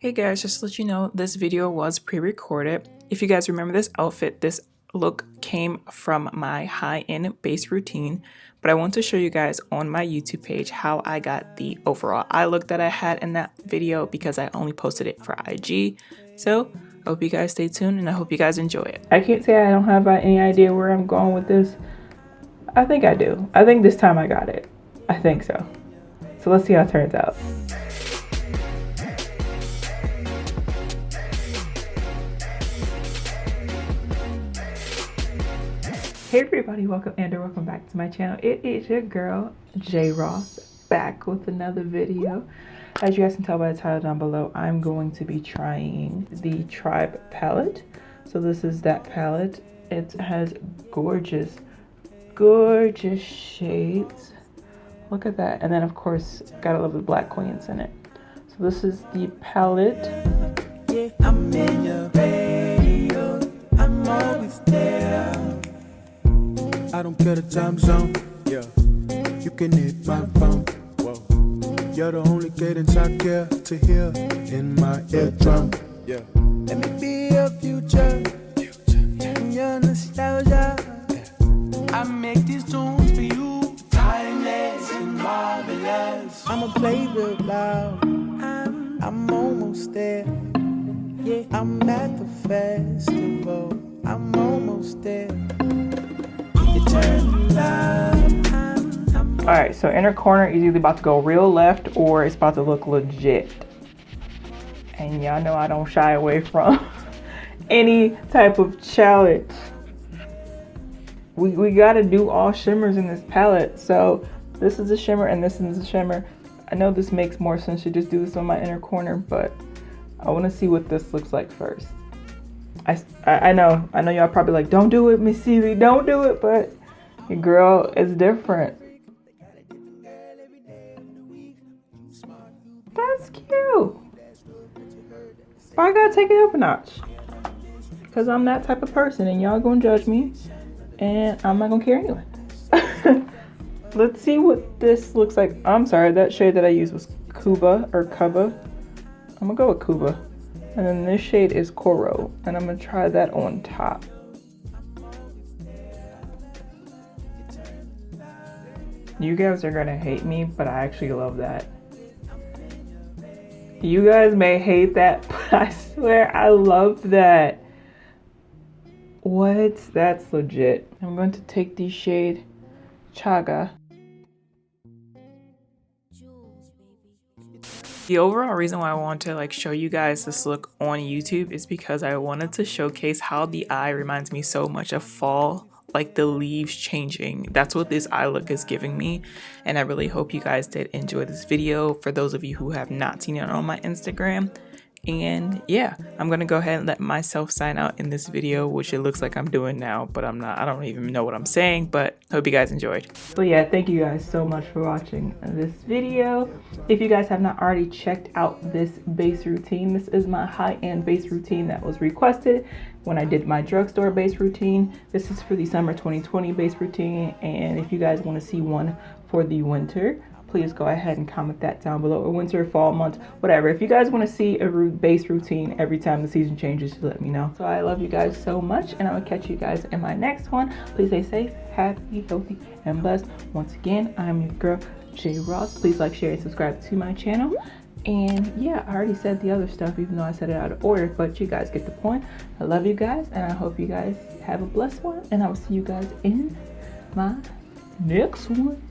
Hey guys, just to let you know, this video was pre-recorded. If you guys remember this outfit, this look came from my high-end base routine, but I want to show you guys on my YouTube page how I got the overall eye look that I had in that video because I only posted it for IG. So I hope you guys stay tuned and I hope you guys enjoy it. I can't say I don't have any idea where I'm going with this. I think I do. I think this time I got it. I think so. So let's see how it turns out. Hey everybody, welcome back to my channel. It is your girl J Ross back with another video. As you guys can tell by the title down below, I'm going to be trying the Tribe palette. So this is that palette. It has gorgeous shades. Look at that. And then of course gotta love the black queens in it. So this is the palette. Yeah, I'm in your radio. I'm always there. I don't care the time zone, yeah. You can hit my phone, whoa. You're the only cadence I care to hear in my eardrum, yeah. Let me be your future, in your nostalgia. I make these tunes for you, timeless and marvelous. I'ma play real loud, I'm almost there. Yeah, I'm at the festival, I'm almost there. Alright, so inner corner is either about to go real left or it's about to look legit. And y'all know I don't shy away from any type of challenge. We gotta do all shimmers in this palette. So this is a shimmer and this is a shimmer. I know this makes more sense to just do this on my inner corner, but I want to see what this looks like first. I know y'all probably like, don't do it, Miss Celie, don't do it, but your girl is different. That's cute. But I gotta take it up a notch because I'm that type of person and y'all gonna judge me and I'm not gonna care anyway. Let's see what this looks like. I'm sorry, that shade that I used was Cuba or Cuba. I'm gonna go with Cuba. And then this shade is Coral, and I'm gonna try that on top. You guys are gonna hate me, but I actually love that. You guys may hate that, but I swear I love that. What? That's legit. I'm going to take the shade Chaga. The overall reason why I want to show you guys this look on YouTube is because I wanted to showcase how the eye reminds me so much of fall, like the leaves changing. That's what this eye look is giving me, and I really hope you guys did enjoy this video. For those of you who have not seen it on my Instagram, and yeah, I'm gonna go ahead and let myself sign out in this video, which it looks like I'm doing now, but I'm not. I don't even know what I'm saying, but hope you guys enjoyed. So yeah, thank you guys so much for watching this video. If you guys have not already checked out this base routine, this is my high-end base routine that was requested when I did my drugstore base routine. This is for the summer 2020 base routine, and if you guys want to see one for the winter, please go ahead and comment that down below, or winter, fall, month, whatever. If you guys want to see a base routine every time the season changes, just let me know. So I love you guys so much, and I will catch you guys in my next one. Please stay safe, happy, healthy, and blessed. Once again, I'm your girl, J Ross. Please like, share, and subscribe to my channel. And yeah, I already said the other stuff, even though I said it out of order, but you guys get the point. I love you guys, and I hope you guys have a blessed one, and I will see you guys in my next one.